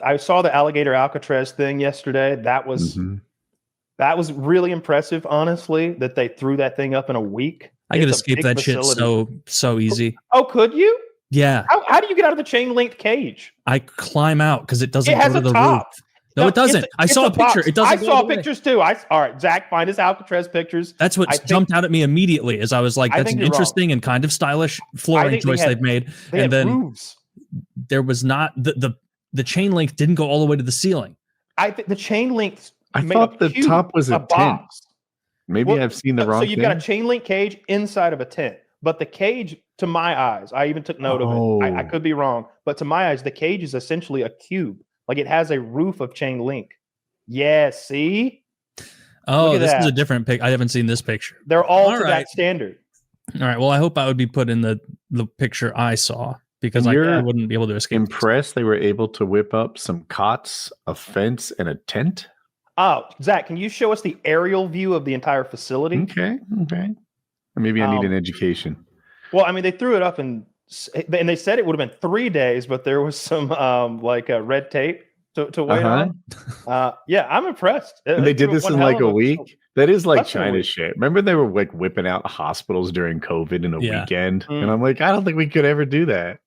I saw the Alligator Alcatraz thing yesterday. That was really impressive, honestly, that they threw that thing up in a week. I could escape that facility. Shit so easy. Oh, could you? Yeah. How do you get out of the chain link cage? I climb out because it doesn't go to the roof. No, it doesn't. I saw a picture. It doesn't. I saw pictures too. All right, Zach, find his Alcatraz pictures. That's what jumped out at me immediately as I was like, that's an interesting and kind of stylish flooring choice they've made. And then roofs. There was not the chain link didn't go all the way to the ceiling. I think the chain link. I thought the top was a tent. Maybe I've seen the wrong thing. So you've got a chain link cage inside of a tent. But the cage, to my eyes, I even took note of it. I could be wrong. But to my eyes, the cage is essentially a cube. Like it has a roof of chain link. Yeah, see? Oh, this is a different pic. I haven't seen this picture. They're all to that standard. All right. Well, I hope I would be put in the picture I saw because I wouldn't be able to escape. Impressed they were able to whip up some cots, a fence, and a tent? Oh, Zach, can you show us the aerial view of the entire facility? Okay. Maybe I need an education. Well, I mean, they threw it up and they said it would have been 3 days, but there was some red tape to wait on. Yeah, I'm impressed. And they did this in like a week. That is like China shit. Remember they were like whipping out hospitals during COVID in a weekend, and I'm like, I don't think we could ever do that.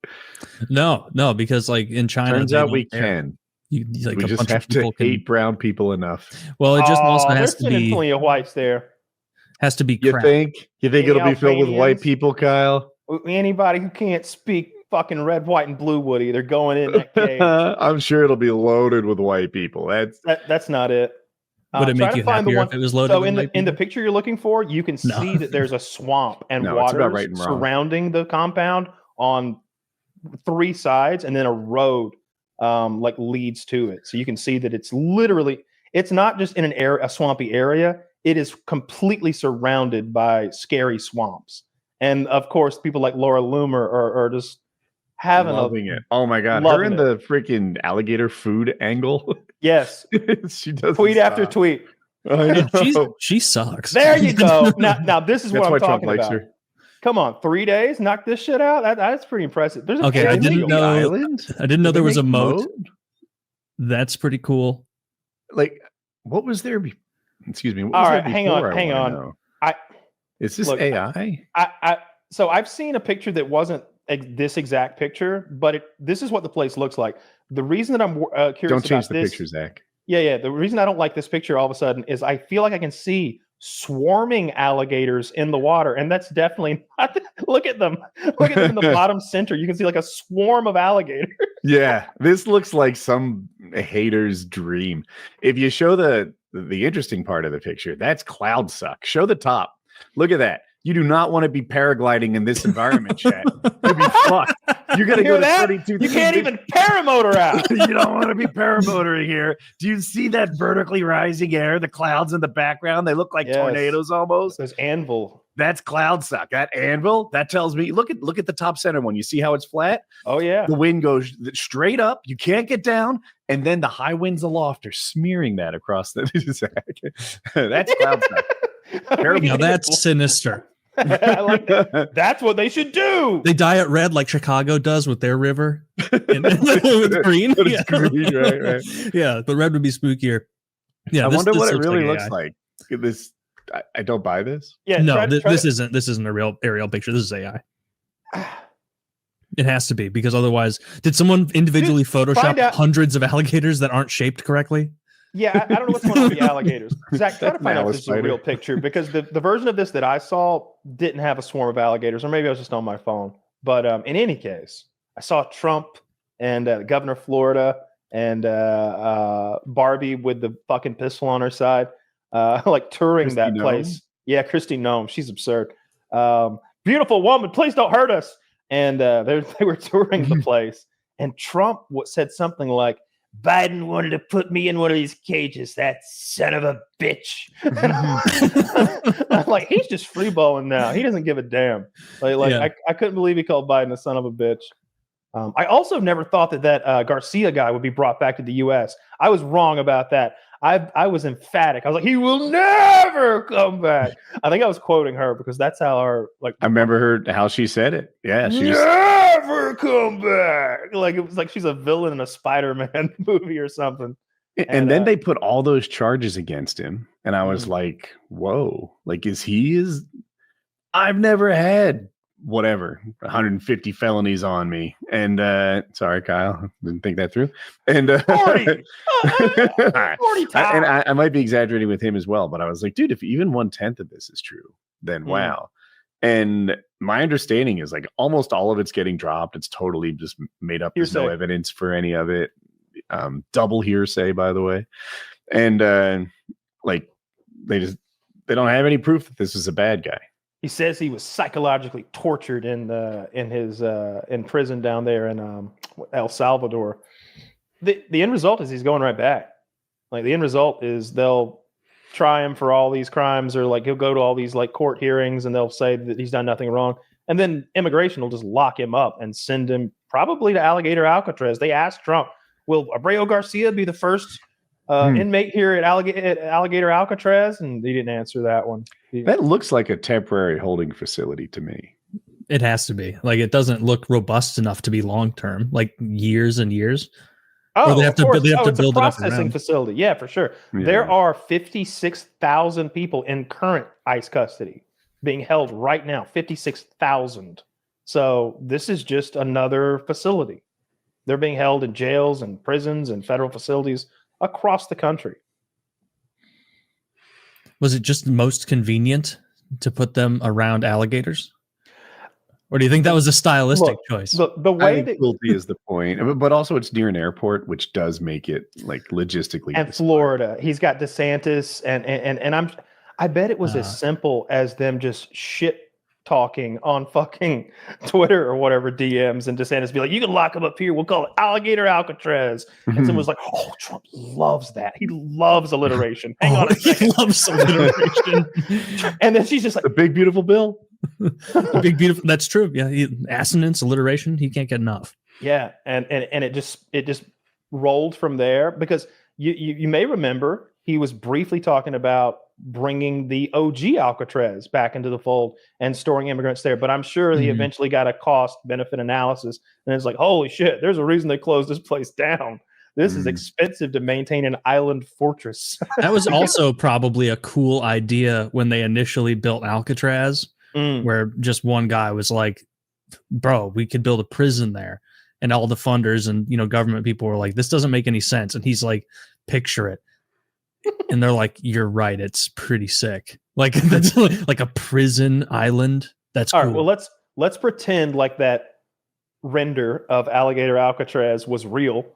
No, because like in China, turns out we can. We just have to hate brown people enough. Well, it just also has to be plenty of whites there. Has to be. You think it'll be filled with white people, Kyle? Anybody who can't speak fucking red, white, and blue, Woody, they're going in that cage. I'm sure it'll be loaded with white people. That's not it. Would it make you happier if it was loaded? So in the picture you're looking for, you can see that there's a swamp and water surrounding the compound on 3 sides, and then a road like leads to it. So you can see that it's not just in a swampy area. It is completely surrounded by scary swamps. And of course, people like Laura Loomer are just loving it. Oh my God. Her in the freaking alligator food angle. Yes. She does tweet after tweet. She sucks. There you go. Now this is what I'm talking about. Her. Come on, 3 days, knock this shit out. That's pretty impressive. There's I didn't know there was a moat. That's pretty cool. Like, what was there? Excuse me. All right, hang on. Is this AI? So I've seen a picture that wasn't this exact picture, but this is what the place looks like. The reason that I'm curious don't change about the this, picture, Zach. Yeah. The reason I don't like this picture all of a sudden is I feel like I can see swarming alligators in the water, and that's definitely not. Look at them. Look at them in the bottom center. You can see like a swarm of alligators. Yeah, this looks like some hater's dream. If you show the interesting part of the picture, that's cloud suck. Show the top. Look at that. You do not want to be paragliding in this environment, chat. You'll be fucked. You're going to go to 32. You can't even paramotor out. You don't want to be paramotoring here. Do you see that vertically rising air? The clouds in the background, they look like tornadoes almost. There's anvil. That's cloud suck. That anvil, that tells me, look at the top center one. You see how it's flat? Oh, yeah. The wind goes straight up. You can't get down. And then the high winds aloft are smearing that across the That's cloud suck. Now that's sinister. I like that. That's what they should do. They dye it red like Chicago does with their river. With green. It's green, right. Yeah, the red would be spookier. Yeah, I wonder what it really looks like. This, I don't buy this. Yeah, no, this isn't a real aerial picture. This is AI. It has to be, because otherwise, did someone individually Photoshop hundreds of alligators that aren't shaped correctly? Yeah, I don't know what's going on with the alligators. Zach, try to find out if this is a real picture, because the version of this that I saw didn't have a swarm of alligators, or maybe I was just on my phone. But in any case, I saw Trump and Governor Florida and Barbie with the fucking pistol on her side, like touring Christy that place. Yeah, Christy Nome. She's absurd. Beautiful woman, please don't hurt us. And they were touring the place. And Trump said something like, Biden wanted to put me in one of these cages, that son of a bitch. I'm like, he's just freeballing now. He doesn't give a damn. I couldn't believe he called Biden a son of a bitch. I also never thought that Garcia guy would be brought back to the U.S. I was wrong about that. I was emphatic. I was like, he will never come back. I think I was quoting her because that's how I remember how she said it. Yeah, she never come back. Like it was like she's a villain in a Spider-Man movie or something. And then they put all those charges against him, and I was like, whoa, like I've never had 150 felonies on me. And sorry, Kyle, didn't think that through. And 40 and I might be exaggerating with him as well, but I was like, dude, if even 1/10 of this is true, then wow. And my understanding is like almost all of it's getting dropped. It's totally just made up. There's no evidence for any of it. Double hearsay, by the way. And like they don't have any proof that this is a bad guy. He says he was psychologically tortured in prison down there in El Salvador. The end result is he's going right back. Like the end result is they'll try him for all these crimes, or like he'll go to all these like court hearings and they'll say that he's done nothing wrong. And then immigration will just lock him up and send him probably to Alligator Alcatraz. They asked Trump, will Abreu Garcia be the first inmate here at Alligator Alcatraz? And he didn't answer that one. That looks like a temporary holding facility to me. It has to be. Like it doesn't look robust enough to be long term, like years and years. Oh, they have to build a processing facility. Yeah, for sure. Yeah. There are 56,000 people in current ICE custody being held right now. 56,000. So this is just another facility. They're being held in jails and prisons and federal facilities across the country. Was it just most convenient to put them around alligators? Or do you think that was a stylistic choice? The way that cruelty is the point, but also it's near an airport, which does make it like logistically. And Florida, he's got DeSantis, and I bet it was as simple as them just shit talking on fucking Twitter or whatever DMs, and DeSantis be like, you can lock him up here. We'll call it Alligator Alcatraz. And someone was like, oh, Trump loves that. He loves alliteration. Hang on a second. He loves alliteration. And then she's just like, the big, beautiful bill. The big, beautiful. That's true. Yeah. Assonance, alliteration. He can't get enough. Yeah. And it just rolled from there because you may remember he was briefly talking about bringing the OG Alcatraz back into the fold and storing immigrants there. But I'm sure he eventually got a cost benefit analysis. And it's like, holy shit, there's a reason they closed this place down. This is expensive to maintain an island fortress. That was also probably a cool idea when they initially built Alcatraz, where just one guy was like, bro, we could build a prison there. And all the funders and, government people were like, this doesn't make any sense. And he's like, picture it. And they're like, you're right. It's pretty sick. Like that's like a prison island. That's cool. All right, well, let's pretend like that render of Alligator Alcatraz was real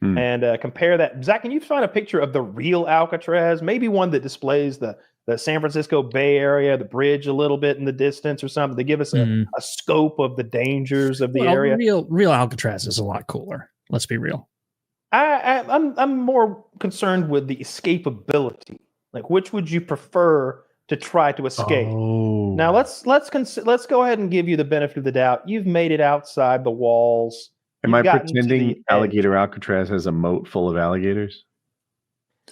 and compare that. Zach, can you find a picture of the real Alcatraz? Maybe one that displays the San Francisco Bay Area, the bridge a little bit in the distance or something to give us a scope of the dangers of the area. Real Alcatraz is a lot cooler. Let's be real. I'm more concerned with the escapability. Like, which would you prefer to try to escape? Oh. Now let's go ahead and give you the benefit of the doubt. You've made it outside the walls. Am I pretending Alligator Alcatraz has a moat full of alligators?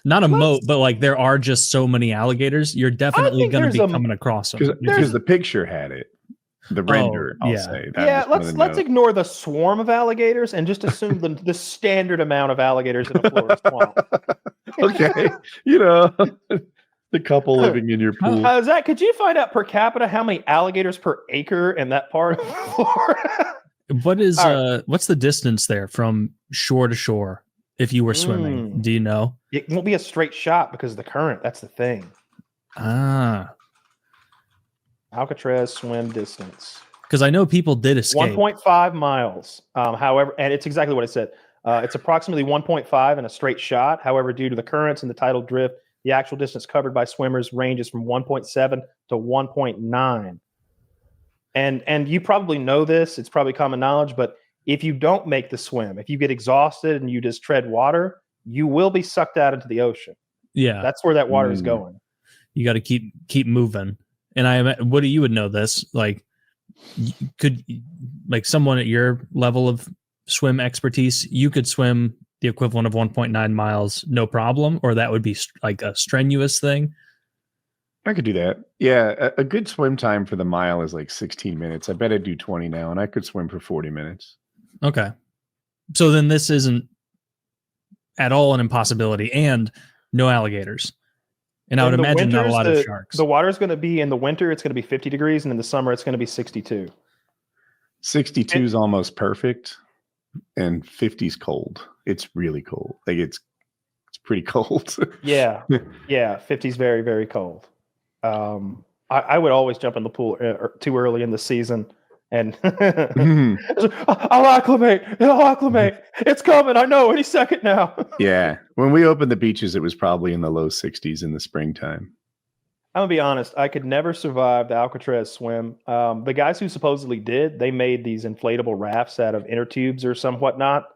Not a moat, but like there are just so many alligators. You're definitely going to be coming across them because the picture had it. The render, I'll say. Let's ignore the swarm of alligators and just assume the standard amount of alligators in a Florida swamp. Okay, the couple living in your pool. Zach, could you find out per capita how many alligators per acre in that part of Florida? What's the distance there from shore to shore if you were swimming? Do you know? It won't be a straight shot because of the current. That's the thing. Alcatraz swim distance. Because I know people did escape. 1.5 miles. However, and it's exactly what it said. It's approximately 1.5 in a straight shot. However, due to the currents and the tidal drift, the actual distance covered by swimmers ranges from 1.7 to 1.9. And you probably know this. It's probably common knowledge. But if you don't make the swim, if you get exhausted and you just tread water, you will be sucked out into the ocean. Yeah. That's where that water is going. You got to keep moving. And Woody, you would know this. Like, could someone at your level of swim expertise, you could swim the equivalent of 1.9 miles, no problem, or that would be like a strenuous thing? I could do that. Yeah, a good swim time for the mile is like 16 minutes. I bet I'd do 20 now, and I could swim for 40 minutes. Okay. So then this isn't at all an impossibility, and no alligators. And I would imagine not a lot of sharks. The water's going to be, in the winter, it's going to be 50 degrees, and in the summer, it's going to be 62. 62 is almost perfect, and 50 is cold. It's really cold. Like it's pretty cold. Yeah. 50 is very, very cold. I would always jump in the pool too early in the season, and I'll acclimate. It's coming. I know any second now. Yeah. When we opened the beaches, it was probably in the low 60s in the springtime. I'm gonna be honest. I could never survive the Alcatraz swim. The guys who supposedly did, they made these inflatable rafts out of inner tubes or some whatnot.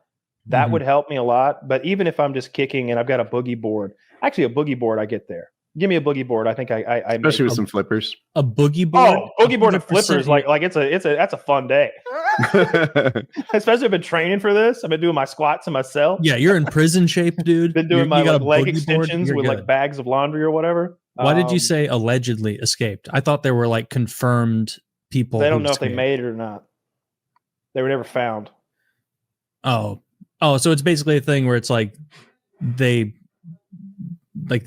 That would help me a lot. But even if I'm just kicking and I've got a boogie board, actually a boogie board, I get there. Give me a boogie board. I think I especially with some flippers. A boogie board. Oh, boogie board and flippers. Like that's a fun day. Especially if I've been training for this. I've been doing my squats in my cell. Yeah, you're in prison shape, dude. Been doing my leg extensions with like bags of laundry or whatever. Why did you say allegedly escaped? I thought there were like confirmed people. They don't know if they made it or not. They were never found. Oh, so it's basically a thing where it's like they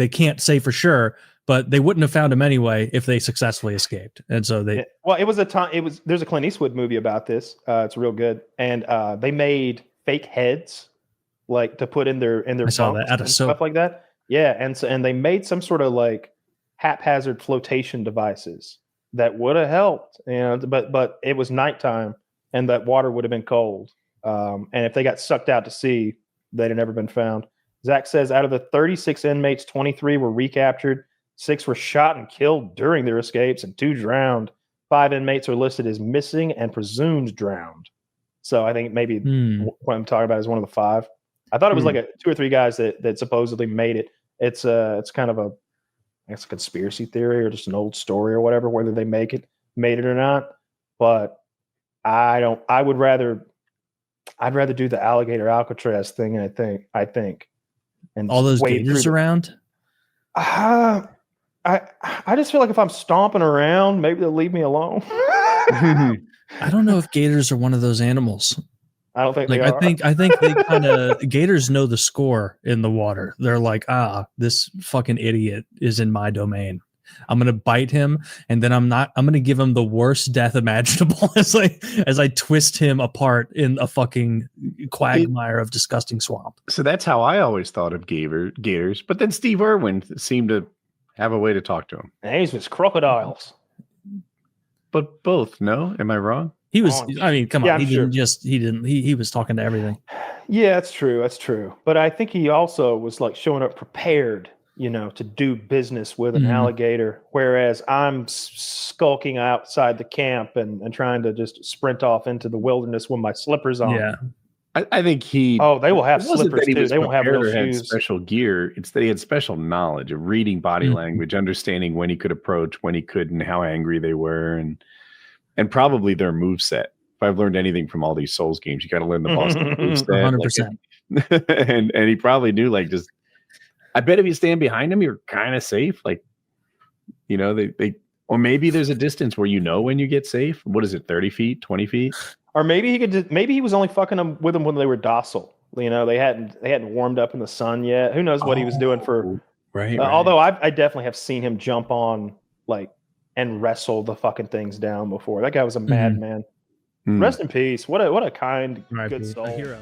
can't say for sure, but they wouldn't have found him anyway if they successfully escaped. And so they it was a time. There's a Clint Eastwood movie about this. It's real good, and they made fake heads like to put in their bunks and stuff like that. Yeah, and they made some sort of like haphazard flotation devices that would have helped, but it was nighttime and that water would have been cold. And if they got sucked out to sea, they'd have never been found. Zach says out of the 36 inmates, 23 were recaptured, 6 were shot and killed during their escapes, and 2 drowned. 5 inmates are listed as missing and presumed drowned. So I think maybe what I'm talking about is one of the 5. I thought it was like 2 or 3 guys that supposedly made it. It's kind of a conspiracy theory or just an old story or whatever, whether they made it or not. But I'd rather do the Alligator Alcatraz thing. I think. And all those gators around. I just feel like if I'm stomping around, maybe they'll leave me alone. I don't know if gators are one of those animals. I don't think they are. I think they kind of gators know the score in the water. They're like, this fucking idiot is in my domain. I'm gonna bite him, and then I'm gonna give him the worst death imaginable as I twist him apart in a fucking quagmire of disgusting swamp. So that's how I always thought of gators. But then Steve Irwin seemed to have a way to talk to him. And he's with crocodiles. But both, no? Am I wrong? He was. I mean, come on. He was talking to everything. Yeah, that's true. But I think he also was like showing up prepared, to do business with an alligator, whereas I'm skulking outside the camp and trying to just sprint off into the wilderness with my slippers on. Yeah. I think they will have slippers too. They won't have real shoes. Special gear. It's that he had special knowledge of reading body language, understanding when he could approach, when he couldn't, how angry they were, and probably their moveset. If I've learned anything from all these Souls games, you got to learn the boss moveset. 100%. And he probably knew, like, just, I bet if you stand behind him, you're kind of safe. Like, or maybe there's a distance where when you get safe. What is it, 30 feet, 20 feet? Or maybe he was only fucking with them when they were docile. They hadn't warmed up in the sun yet. Who knows what he was doing for? Right. Although I definitely have seen him jump on and wrestle the fucking things down before. That guy was a madman. Rest in peace. What a kind, good soul. A hero.